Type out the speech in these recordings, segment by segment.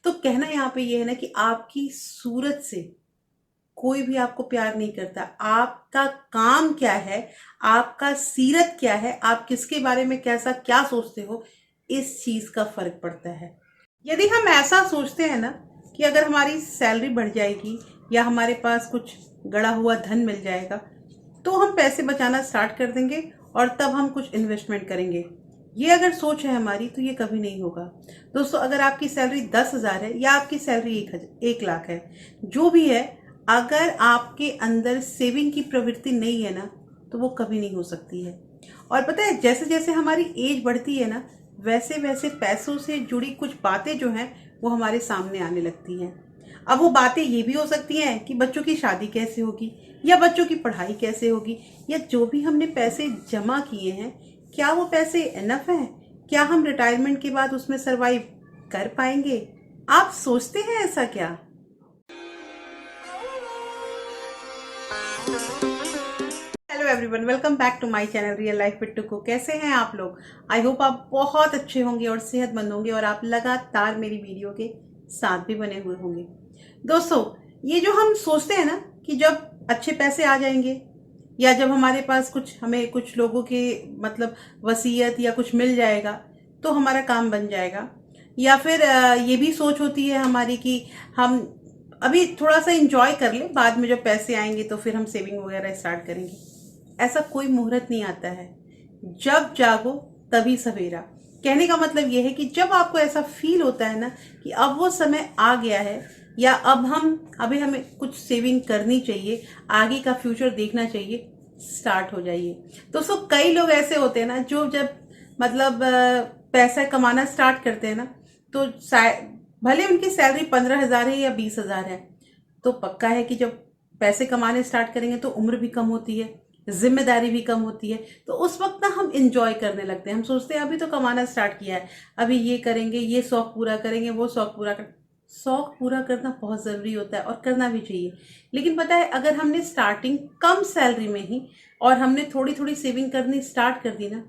तो कहना यहाँ पे ये है ना कि आपकी सूरत से कोई भी आपको प्यार नहीं करता। आपका काम क्या है, आपका सीरत क्या है, आप किसके बारे में कैसा क्या सोचते हो, इस चीज का फर्क पड़ता है। यदि हम ऐसा सोचते हैं ना कि अगर हमारी सैलरी बढ़ जाएगी या हमारे पास कुछ गड़ा हुआ धन मिल जाएगा तो हम पैसे बचाना स्टार्ट कर देंगे और तब हम कुछ इन्वेस्टमेंट करेंगे, ये अगर सोच है हमारी तो ये कभी नहीं होगा। दोस्तों, अगर आपकी सैलरी 10,000 है या आपकी सैलरी 1 लाख है, जो भी है, अगर आपके अंदर सेविंग की प्रवृत्ति नहीं है ना तो वो कभी नहीं हो सकती है। और पता है, जैसे जैसे हमारी एज बढ़ती है ना वैसे वैसे पैसों से जुड़ी कुछ बातें जो हैं वो हमारे सामने आने लगती हैं। अब वो बातें ये भी हो सकती हैं कि बच्चों की शादी कैसे होगी, या बच्चों की पढ़ाई कैसे होगी, या जो भी हमने पैसे जमा किए हैं क्या वो पैसे इनफ हैं, क्या हम रिटायरमेंट के बाद उसमें सरवाइव कर पाएंगे। आप सोचते हैं ऐसा क्या? Hello everyone, welcome back to my channel real life with Tuku. कैसे हैं आप लोग? आई होप आप बहुत अच्छे होंगे और सेहतमंद होंगे और आप लगातार मेरी वीडियो के साथ भी बने हुए होंगे। दोस्तों, ये जो हम सोचते हैं ना कि जब अच्छे पैसे आ जाएंगे या जब हमारे पास हमें कुछ लोगों के मतलब वसीयत या कुछ मिल जाएगा तो हमारा काम बन जाएगा, या फिर ये भी सोच होती है हमारी कि हम अभी थोड़ा सा इंजॉय कर ले, बाद में जब पैसे आएंगे तो फिर हम सेविंग वगैरह स्टार्ट करेंगे। ऐसा कोई मुहूर्त नहीं आता है, जब जागो तभी सवेरा। कहने का मतलब यह है कि जब आपको ऐसा फील होता है ना कि अब वो समय आ गया है या अभी हमें कुछ सेविंग करनी चाहिए, आगे का फ्यूचर देखना चाहिए, स्टार्ट हो जाइए। दोस्तों, कई लोग ऐसे होते हैं ना जो जब मतलब पैसा कमाना स्टार्ट करते हैं ना तो भले उनकी सैलरी 15,000 है या 20,000 है, तो पक्का है कि जब पैसे कमाने स्टार्ट करेंगे तो उम्र भी कम होती है, जिम्मेदारी भी कम होती है, तो उस वक्त ना हम इंजॉय करने लगते हैं। हम सोचते हैं अभी तो कमाना स्टार्ट किया है, अभी ये करेंगे, ये शौक पूरा करेंगे, वो शौक पूरा करना बहुत जरूरी होता है और करना भी चाहिए। लेकिन पता है, अगर हमने स्टार्टिंग कम सैलरी में ही और हमने थोड़ी थोड़ी सेविंग करनी स्टार्ट कर दी ना,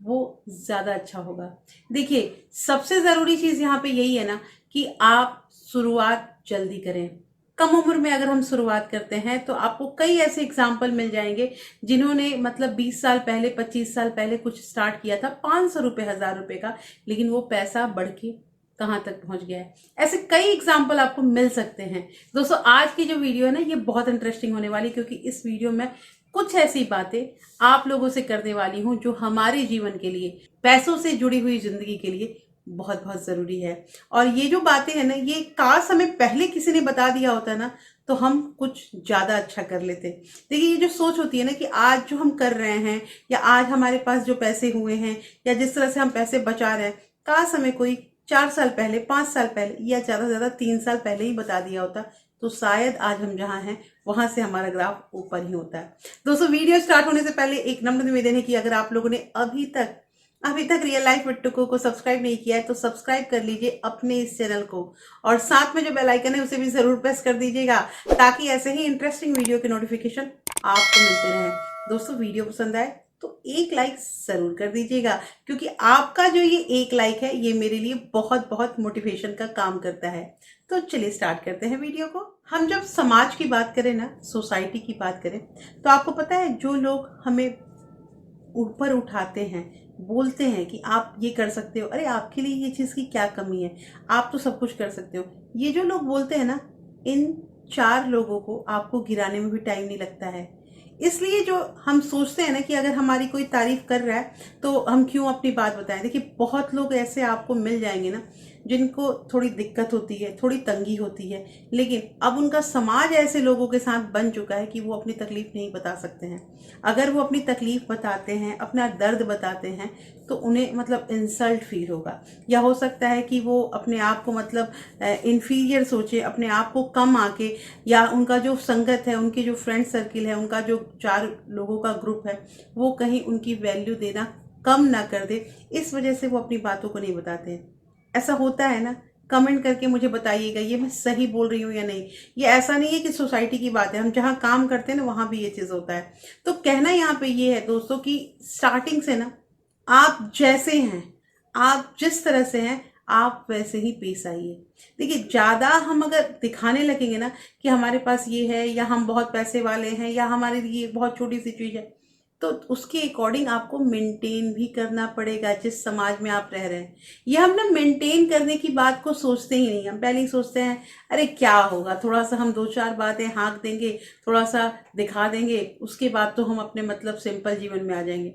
वो ज्यादा अच्छा होगा। देखिए, सबसे जरूरी चीज यहाँ पे यही है ना कि आप शुरुआत जल्दी करें। कम उम्र में अगर हम शुरुआत करते हैं तो आपको कई ऐसे एग्जाम्पल मिल जाएंगे जिन्होंने मतलब 20 साल पहले, 25 साल पहले कुछ स्टार्ट किया था 500 रुपये, 1000 रुपये का, लेकिन वो पैसा बढ़ के कहाँ तक पहुंच गया है। ऐसे कई एग्जाम्पल आपको मिल सकते हैं। दोस्तों, आज की जो वीडियो है ना ये बहुत इंटरेस्टिंग होने वाली, क्योंकि इस वीडियो में कुछ ऐसी बातें आप लोगों से करने वाली हूं जो हमारे जीवन के लिए, पैसों से जुड़ी हुई जिंदगी के लिए बहुत बहुत जरूरी है। और ये जो बातें हैं ना, ये काश हमें पहले किसी ने बता दिया होता ना तो हम कुछ ज्यादा अच्छा कर लेते। देखिए, ये जो सोच होती है ना कि आज जो हम कर रहे हैं या आज हमारे पास जो पैसे हुए हैं या जिस तरह से हम पैसे बचा रहे हैं, काश हमें कोई 4 साल पहले, 5 साल पहले या ज्यादा से ज्यादा 3 साल पहले ही बता दिया होता तो शायद आज हम जहाँ हैं वहां से हमारा ग्राफ ऊपर ही होता है। दोस्तों, वीडियो स्टार्ट होने से पहले एक नम्र निवेदन है कि अगर आप लोगों ने अभी तक रियल लाइफ विद टुकू को सब्सक्राइब नहीं किया है तो सब्सक्राइब कर लीजिए अपने इस चैनल को, और साथ में जो बेल आइकन है उसे भी जरूर प्रेस कर दीजिएगा ताकि ऐसे ही इंटरेस्टिंग वीडियो के नोटिफिकेशन आपको मिलते रहें। दोस्तों, वीडियो पसंद आए तो एक लाइक जरूर कर दीजिएगा, क्योंकि आपका जो ये एक लाइक है ये मेरे लिए बहुत बहुत मोटिवेशन का काम करता है। तो चलिए स्टार्ट करते हैं वीडियो को। हम जब समाज की बात करें ना, सोसाइटी की बात करें, तो आपको पता है जो लोग हमें ऊपर उठाते हैं, बोलते हैं कि आप ये कर सकते हो, अरे आपके लिए ये चीज की क्या कमी है, आप तो सब कुछ कर सकते हो, ये जो लोग बोलते हैं ना, इन 4 लोगों को आपको गिराने में भी टाइम नहीं लगता है। इसलिए जो हम सोचते हैं ना कि अगर हमारी कोई तारीफ कर रहा है तो हम क्यों अपनी बात बताएं। देखिए, बहुत लोग ऐसे आपको मिल जाएंगे ना जिनको थोड़ी दिक्कत होती है, थोड़ी तंगी होती है, लेकिन अब उनका समाज ऐसे लोगों के साथ बन चुका है कि वो अपनी तकलीफ नहीं बता सकते हैं। अगर वो अपनी तकलीफ बताते हैं, अपना दर्द बताते हैं, तो उन्हें मतलब इंसल्ट फील होगा, या हो सकता है कि वो अपने आप को मतलब इन्फीरियर सोचे, अपने आप को कम आके, या उनका जो संगत है, उनकी जो फ्रेंड सर्किल है, उनका जो 4 लोगों का ग्रुप है, वो कहीं उनकी वैल्यू देना कम ना कर दे, इस वजह से वो अपनी बातों को नहीं बताते हैं। ऐसा होता है ना? कमेंट करके मुझे बताइएगा ये मैं सही बोल रही हूँ या नहीं। ये ऐसा नहीं है कि सोसाइटी की बात है, हम जहाँ काम करते हैं ना वहां भी ये चीज होता है। तो कहना यहाँ पे ये है दोस्तों कि स्टार्टिंग से ना, आप जैसे हैं, आप जिस तरह से हैं, आप वैसे ही पेश आइए। देखिए, ज़्यादा हम अगर दिखाने लगेंगे ना कि हमारे पास ये है, या हम बहुत पैसे वाले हैं, या हमारे लिए बहुत छोटी सी चीज़ है, तो उसके अकॉर्डिंग आपको मेंटेन भी करना पड़ेगा जिस समाज में आप रह रहे हैं। ये हम ना मेंटेन करने की बात को सोचते ही नहीं, हम पहले ही सोचते हैं अरे क्या होगा, थोड़ा सा हम दो चार बातें हाँक देंगे, थोड़ा सा दिखा देंगे, उसके बाद तो हम अपने मतलब सिंपल जीवन में आ जाएंगे।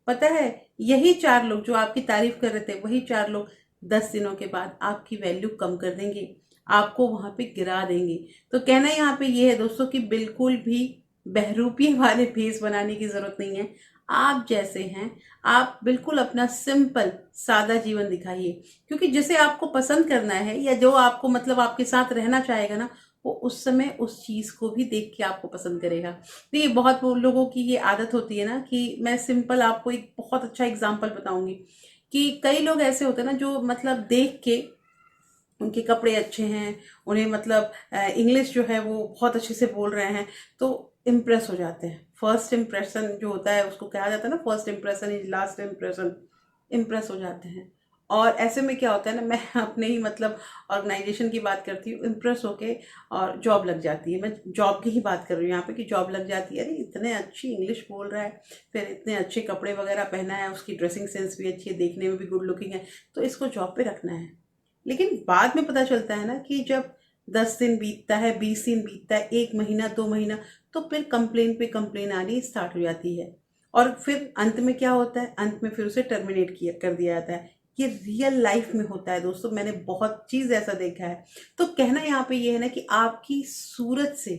पता है, यही चार लोग जो आपकी तारीफ कर रहे थे, वही चार लोग 10 दिनों के बाद आपकी वैल्यू कम कर देंगे, आपको वहां पे गिरा देंगे। तो कहना यहाँ पे ये है दोस्तों कि बिल्कुल भी बहरूपी वाले फेस बनाने की जरूरत नहीं है। आप जैसे हैं, आप बिल्कुल अपना सिंपल सादा जीवन दिखाइए, क्योंकि जिसे आपको पसंद करना है या जो आपको मतलब आपके साथ रहना चाहेगा ना, वो उस समय उस चीज को भी देख के आपको पसंद करेगा। देखिए, बहुत लोगों की ये आदत होती है ना कि मैं सिंपल आपको एक बहुत अच्छा एग्जांपल बताऊंगी कि कई लोग ऐसे होते हैं ना जो मतलब देख के, उनके कपड़े अच्छे हैं, उन्हें मतलब इंग्लिश जो है वो बहुत अच्छे से बोल रहे हैं, तो इम्प्रेस हो जाते हैं। फर्स्ट इम्प्रेशन जो होता है उसको कहा जाता है ना, first impression is last impression. Impress हो जाते हैं। और ऐसे में क्या होता है ना, मैं अपने ही मतलब ऑर्गेनाइजेशन की बात करती हूँ, इम्प्रेस होके और जॉब लग जाती है। मैं जॉब की ही बात कर रही हूँ यहाँ पे कि जॉब लग जाती है, अरे इतने अच्छी इंग्लिश बोल रहा है, फिर इतने अच्छे कपड़े वगैरह पहना है, उसकी ड्रेसिंग सेंस भी अच्छी है, देखने में भी गुड लुकिंग है, तो इसको जॉब पे रखना है। लेकिन बाद में पता चलता है ना कि जब 10 दिन बीतता है, 20 दिन बीतता है, 1 महीना 2 महीना, तो फिर कंप्लेन पे कंप्लेन आनी स्टार्ट हो जाती है। और फिर अंत में क्या होता है, अंत में फिर उसे टर्मिनेट किया कर दिया जाता है। ये रियल लाइफ में होता है दोस्तों, मैंने बहुत चीज ऐसा देखा है। तो कहना यहाँ पे ये है ना कि आपकी सूरत से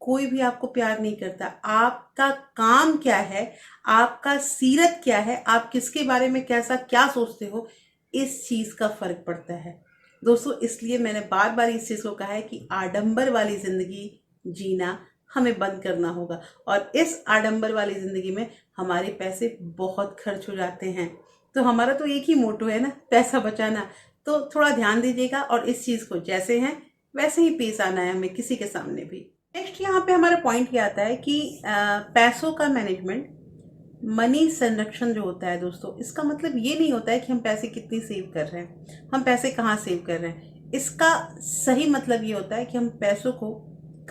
कोई भी आपको प्यार नहीं करता। आपका काम क्या है, आपका सीरत क्या है, आप किसके बारे में कैसा क्या सोचते हो, इस चीज का फर्क पड़ता है दोस्तों। इसलिए मैंने बार बार इस चीज को कहा है कि आडंबर वाली जिंदगी जीना हमें बंद करना होगा। और इस आडंबर वाली जिंदगी में हमारे पैसे बहुत खर्च हो जाते हैं। तो हमारा तो एक ही मोटो है ना, पैसा बचाना। तो थोड़ा ध्यान दीजिएगा और इस चीज को जैसे हैं वैसे ही पेश आना है हमें किसी के सामने भी। नेक्स्ट यहाँ पे हमारा पॉइंट ये आता है कि पैसों का मैनेजमेंट, मनी संरक्षण जो होता है दोस्तों, इसका मतलब ये नहीं होता है कि हम पैसे कितनी सेव कर रहे हैं, हम पैसे कहाँ सेव कर रहे हैं। इसका सही मतलब ये होता है कि हम पैसों को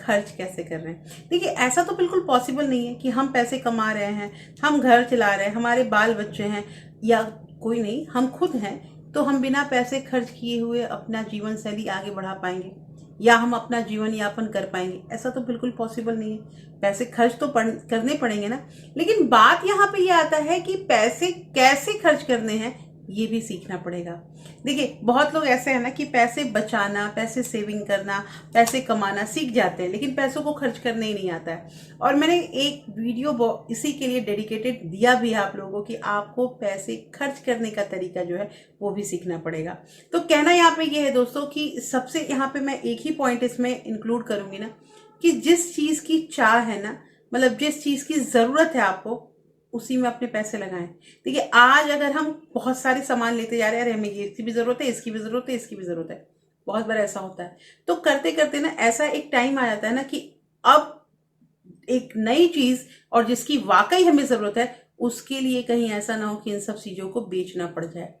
खर्च कैसे कर रहे हैं। देखिए, ऐसा तो बिल्कुल पॉसिबल नहीं है कि हम पैसे कमा रहे हैं, हम घर चला रहे हैं, हमारे बाल बच्चे हैं, या कोई नहीं, हम खुद हैं, तो हम बिना पैसे खर्च किए हुए अपना जीवन शैली आगे बढ़ा पाएंगे या हम अपना जीवन यापन कर पाएंगे। ऐसा तो बिल्कुल पॉसिबल नहीं है। पैसे खर्च तो करने पड़ेंगे ना। लेकिन बात यहाँ पे ये आता है कि पैसे कैसे खर्च करने हैं, ये भी सीखना पड़ेगा। देखिए, बहुत लोग ऐसे हैं ना कि पैसे बचाना, पैसे सेविंग करना, पैसे कमाना सीख जाते हैं, लेकिन पैसों को खर्च करने ही नहीं आता है। और मैंने एक वीडियो इसी के लिए डेडिकेटेड दिया भी है आप लोगों की, आपको पैसे खर्च करने का तरीका जो है वो भी सीखना पड़ेगा। तो कहना यहाँ पे ये है दोस्तों कि सबसे यहाँ पे मैं एक ही पॉइंट इसमें इंक्लूड करूंगी ना, कि जिस चीज की चाह है ना, मतलब जिस चीज की जरूरत है आपको, उसी में अपने पैसे लगाएं। देखिए, आज अगर हम बहुत सारे सामान लेते जा रहे हैं, अरे हमें ये इसकी भी जरूरत है, इसकी भी जरूरत है, इसकी भी जरूरत है, बहुत बार ऐसा होता है। तो करते करते ना ऐसा एक टाइम आ जाता है ना कि अब एक नई चीज और जिसकी वाकई हमें जरूरत है, उसके लिए कहीं ऐसा ना हो कि इन सब चीजों को बेचना पड़ जाए।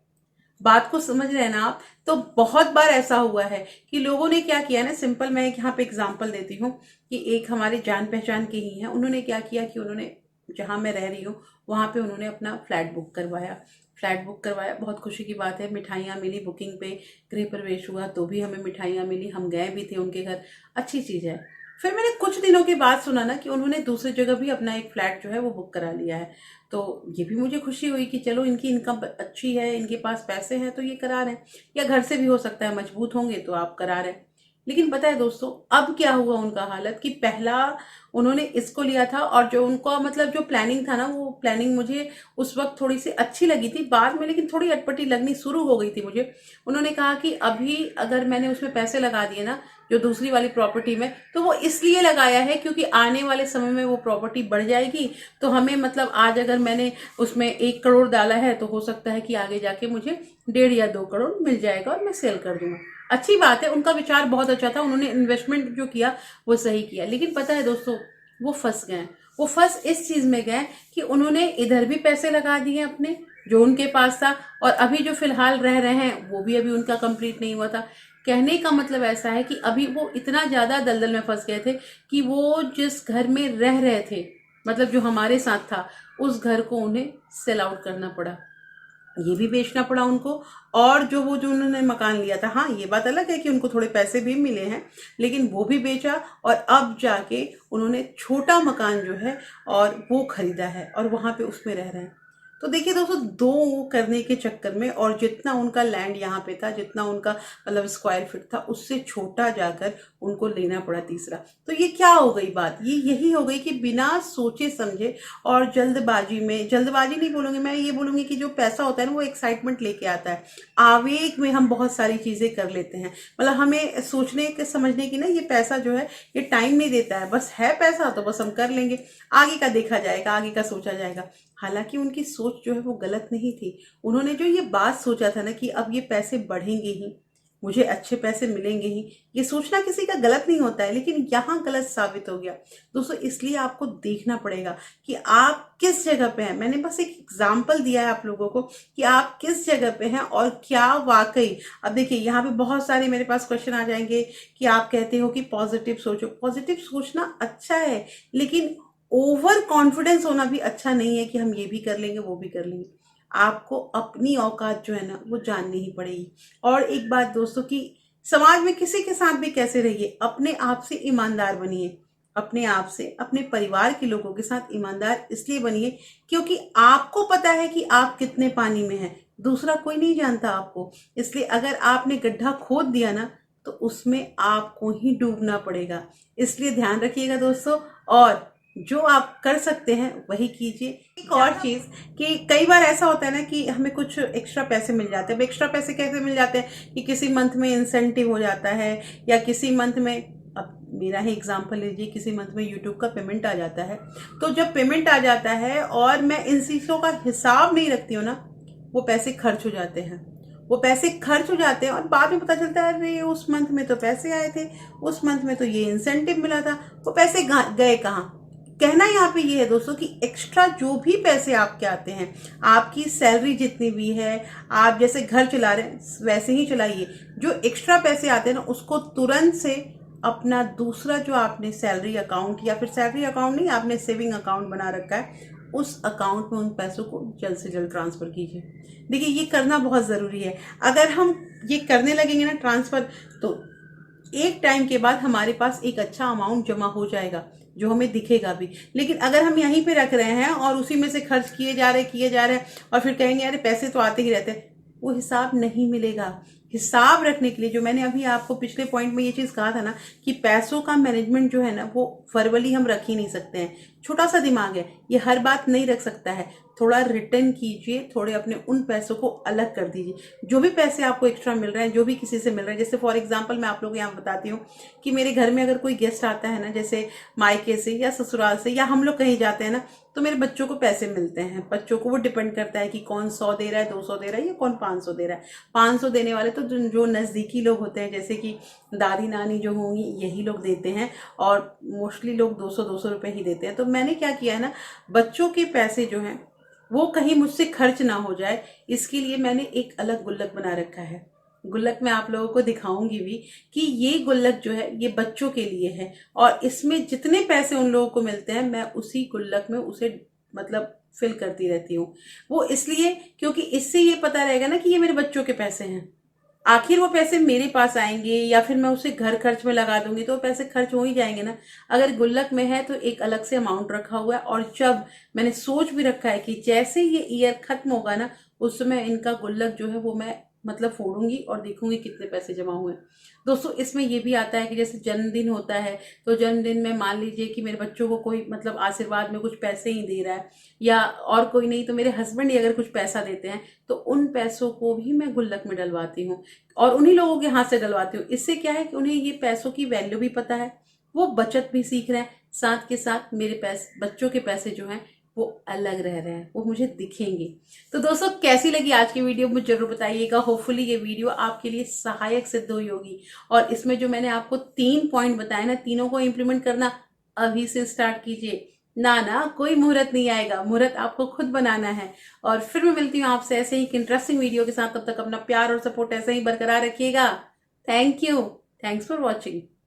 बात को समझ रहे हैं ना आप। तो बहुत बार ऐसा हुआ है कि लोगों ने क्या किया ना, सिंपल मैं यहाँ पे एग्जांपल देती हूँ कि एक हमारे जान पहचान के ही हैं, उन्होंने क्या किया कि उन्होंने, जहाँ मैं रह रही हूँ वहाँ पे उन्होंने अपना फ्लैट बुक करवाया। फ्लैट बुक करवाया, बहुत खुशी की बात है, मिठाइयाँ मिली बुकिंग पे, गृह प्रवेश हुआ तो भी हमें मिठाइयाँ मिली, हम गए भी थे उनके घर, अच्छी चीज़ है। फिर मैंने कुछ दिनों के बाद सुना ना कि उन्होंने दूसरी जगह भी अपना एक फ्लैट जो है वो बुक करा लिया है। तो ये भी मुझे खुशी हुई कि चलो इनकी इनकम अच्छी है, इनके पास पैसे हैं तो ये करा रहे हैं, या घर से भी हो सकता है, मजबूत होंगे तो आप करा रहे हैं। लेकिन पता है दोस्तों, अब क्या हुआ उनका हालत कि पहला उन्होंने इसको लिया था, और जो उनका मतलब जो प्लानिंग था ना, वो प्लानिंग मुझे उस वक्त थोड़ी सी अच्छी लगी थी, बाद में लेकिन थोड़ी अटपटी लगनी शुरू हो गई थी मुझे। उन्होंने कहा कि अभी अगर मैंने उसमें पैसे लगा दिए ना, जो दूसरी वाली प्रॉपर्टी में, तो वो इसलिए लगाया है क्योंकि आने वाले समय में वो प्रॉपर्टी बढ़ जाएगी, तो हमें मतलब आज अगर मैंने उसमें 1 करोड़ डाला है तो हो सकता है कि आगे जाके मुझे 1.5 या 2 करोड़ मिल जाएगा और मैं सेल कर दूंगा। अच्छी बात है, उनका विचार बहुत अच्छा था, उन्होंने इन्वेस्टमेंट जो किया वो सही किया। लेकिन पता है दोस्तों, वो फंस गए। वो फंस इस चीज में गए कि उन्होंने इधर भी पैसे लगा दिए अपने जो उनके पास था, और अभी जो फिलहाल रह रहे हैं वो भी अभी उनका कंप्लीट नहीं हुआ था। कहने का मतलब ऐसा है कि अभी वो इतना ज़्यादा दलदल में फंस गए थे कि वो जिस घर में रह रहे थे, मतलब जो हमारे साथ था, उस घर को उन्हें सेल आउट करना पड़ा, ये भी बेचना पड़ा उनको। और जो उन्होंने मकान लिया था, हाँ ये बात अलग है कि उनको थोड़े पैसे भी मिले हैं, लेकिन वो भी बेचा और अब जाके उन्होंने छोटा मकान जो है और वो खरीदा है और वहाँ पे उसमें रह रहे हैं। तो देखिए दोस्तों, दो करने के चक्कर में, और जितना उनका लैंड यहाँ पे था, जितना उनका मतलब स्क्वायर फीट था, उससे छोटा जाकर उनको लेना पड़ा तीसरा। तो ये क्या हो गई बात, ये यही हो गई कि बिना सोचे समझे और जल्दबाजी में, जल्दबाजी नहीं बोलूंगी मैं, ये बोलूंगी कि जो पैसा होता है ना वो एक्साइटमेंट लेके आता है, आवेग में हम बहुत सारी चीजें कर लेते हैं। मतलब हमें सोचने के समझने की ना, ये पैसा जो है ये टाइम नहीं देता है, बस है पैसा तो बस हम कर लेंगे, आगे का देखा जाएगा, आगे का सोचा जाएगा। हालांकि उनकी सोच जो है वो गलत नहीं थी। उन्होंने जो ये बात सोचा था ना कि अब ये पैसे बढ़ेंगे ही, मुझे अच्छे पैसे मिलेंगे ही, ये सोचना किसी का गलत नहीं होता है, लेकिन यहाँ गलत साबित हो गया दोस्तों। इसलिए आपको देखना पड़ेगा कि आप किस जगह पे हैं। मैंने बस एक एग्जाम्पल दिया है आप लोगों को कि आप किस जगह पे हैं और क्या वाकई। अब देखिए, यहाँ पे बहुत सारे मेरे पास क्वेश्चन आ जाएंगे कि आप कहते हो कि पॉजिटिव सोचो। पॉजिटिव सोचना अच्छा है, लेकिन ओवर कॉन्फिडेंस होना भी अच्छा नहीं है कि हम ये भी कर लेंगे वो भी कर लेंगे। आपको अपनी औकात जो है ना वो जाननी ही पड़ेगी। और एक बात दोस्तों, कि समाज में किसी के साथ भी कैसे रहिए, अपने आप से ईमानदार बनिए। अपने आप से, अपने परिवार के लोगों के साथ ईमानदार इसलिए बनिए क्योंकि आपको पता है कि आप कितने पानी में हैं, दूसरा कोई नहीं जानता आपको। इसलिए अगर आपने गड्ढा खोद दिया ना, तो उसमें आपको ही डूबना पड़ेगा। इसलिए ध्यान रखिएगा दोस्तों, और जो आप कर सकते हैं वही कीजिए। एक और चीज, कि कई बार ऐसा होता है ना कि हमें कुछ एक्स्ट्रा पैसे मिल जाते हैं। अब एक्स्ट्रा पैसे कैसे मिल जाते हैं कि किसी मंथ में इंसेंटिव हो जाता है, या किसी मंथ में, अब मेरा ही एग्जांपल लीजिए, किसी मंथ में यूट्यूब का पेमेंट आ जाता है। तो जब पेमेंट आ जाता है और मैं इन चीज़ों का हिसाब नहीं रखती हूँ ना, वो पैसे खर्च हो जाते हैं। वो पैसे खर्च हो जाते हैं और बाद में पता चलता है अरे उस मंथ में तो पैसे आए थे, उस मंथ में तो ये इंसेंटिव मिला था, वो पैसे गए कहाँ। कहना यहाँ पे ये है दोस्तों कि एक्स्ट्रा जो भी पैसे आपके आते हैं, आपकी सैलरी जितनी भी है, आप जैसे घर चला रहे हैं वैसे ही चलाइए। जो एक्स्ट्रा पैसे आते हैं ना, उसको तुरंत से अपना दूसरा जो आपने सैलरी अकाउंट, या फिर सैलरी अकाउंट नहीं, आपने सेविंग अकाउंट बना रखा है, उस अकाउंट में उन पैसों को जल्द से जल्द ट्रांसफर कीजिए। देखिए, ये करना बहुत ज़रूरी है। अगर हम ये करने लगेंगे ना ट्रांसफर, तो एक टाइम के बाद हमारे पास एक अच्छा अमाउंट जमा हो जाएगा जो हमें दिखेगा भी। लेकिन अगर हम यहीं पे रख रहे हैं और उसी में से खर्च किए जा रहे हैं और फिर कहेंगे अरे पैसे तो आते ही रहते हैं, वो हिसाब नहीं मिलेगा। हिसाब रखने के लिए, जो मैंने अभी आपको पिछले पॉइंट में ये चीज़ कहा था ना, कि पैसों का मैनेजमेंट जो है ना वो वर्बली हम रख ही नहीं सकते हैं। छोटा सा दिमाग है, ये हर बात नहीं रख सकता है। थोड़ा रिटर्न कीजिए, थोड़े अपने उन पैसों को अलग कर दीजिए। जो भी पैसे आपको एक्स्ट्रा मिल रहे हैं, जो भी किसी से मिल रहे हैं, जैसे फॉर एग्जांपल मैं आप लोगों को यहाँ बताती हूँ कि मेरे घर में अगर कोई गेस्ट आता है ना, जैसे मायके से या ससुराल से, या हम लोग कहीं जाते हैं ना, तो मेरे बच्चों को पैसे मिलते हैं। बच्चों को वो डिपेंड करता है कि कौन 100 दे रहा है, 200 दे रहा है, या कौन 500 दे रहा है। 500 देने वाले तो जो नज़दीकी लोग होते हैं, जैसे कि दादी नानी जो होंगी, यही लोग देते हैं, और मोस्टली लोग 200-200 रुपये ही देते हैं। तो मैंने क्या किया है ना, बच्चों के पैसे जो हैं वो कहीं मुझसे खर्च ना हो जाए, इसके लिए मैंने एक अलग गुल्लक बना रखा है। गुल्लक मैं आप लोगों को दिखाऊंगी भी कि ये गुल्लक जो है ये बच्चों के लिए है, और इसमें जितने पैसे उन लोगों को मिलते हैं मैं उसी गुल्लक में उसे मतलब फिल करती रहती हूँ। वो इसलिए क्योंकि इससे ये पता रहेगा ना कि ये मेरे बच्चों के पैसे हैं। आखिर वो पैसे मेरे पास आएंगे या फिर मैं उसे घर खर्च में लगा दूंगी, तो वो पैसे खर्च हो ही जाएंगे ना। अगर गुल्लक में है तो एक अलग से अमाउंट रखा हुआ है, और जब मैंने सोच भी रखा है कि जैसे ये ईयर खत्म होगा ना, उस समय इनका गुल्लक जो है वो मैं मतलब फोड़ूंगी और देखूंगी कितने पैसे जमा हुए हैं। दोस्तों, इसमें ये भी आता है कि जैसे जन्मदिन होता है, तो जन्मदिन में मान लीजिए कि मेरे बच्चों को कोई मतलब आशीर्वाद में कुछ पैसे ही दे रहा है, या और कोई नहीं तो मेरे हस्बैंड ही अगर कुछ पैसा देते हैं, तो उन पैसों को भी मैं गुल्लक में डलवाती हूँ और उन्हीं लोगों के हाथ से डलवाती हूँ। इससे क्या है कि उन्हें ये पैसों की वैल्यू भी पता है, वो बचत भी सीख रहे हैं, साथ के साथ मेरे पैसे, बच्चों के पैसे जो हैं वो अलग रह रहे हैं, वो मुझे दिखेंगे। तो दोस्तों, कैसी लगी आज की वीडियो मुझे जरूर बताइएगा। होपफुली ये वीडियो आपके लिए सहायक सिद्ध हुई होगी, और इसमें जो मैंने आपको 3 पॉइंट बताए ना, तीनों को इम्प्लीमेंट करना अभी से स्टार्ट कीजिए। ना ना, कोई मुहूर्त नहीं आएगा, मुहूर्त आपको खुद बनाना है। और फिर मैं मिलती हूँ आपसे ऐसे ही एक इंटरेस्टिंग वीडियो के साथ। तब तक अपना प्यार और सपोर्ट ऐसे ही बरकरार रखिएगा। Thank you. Thanks for watching.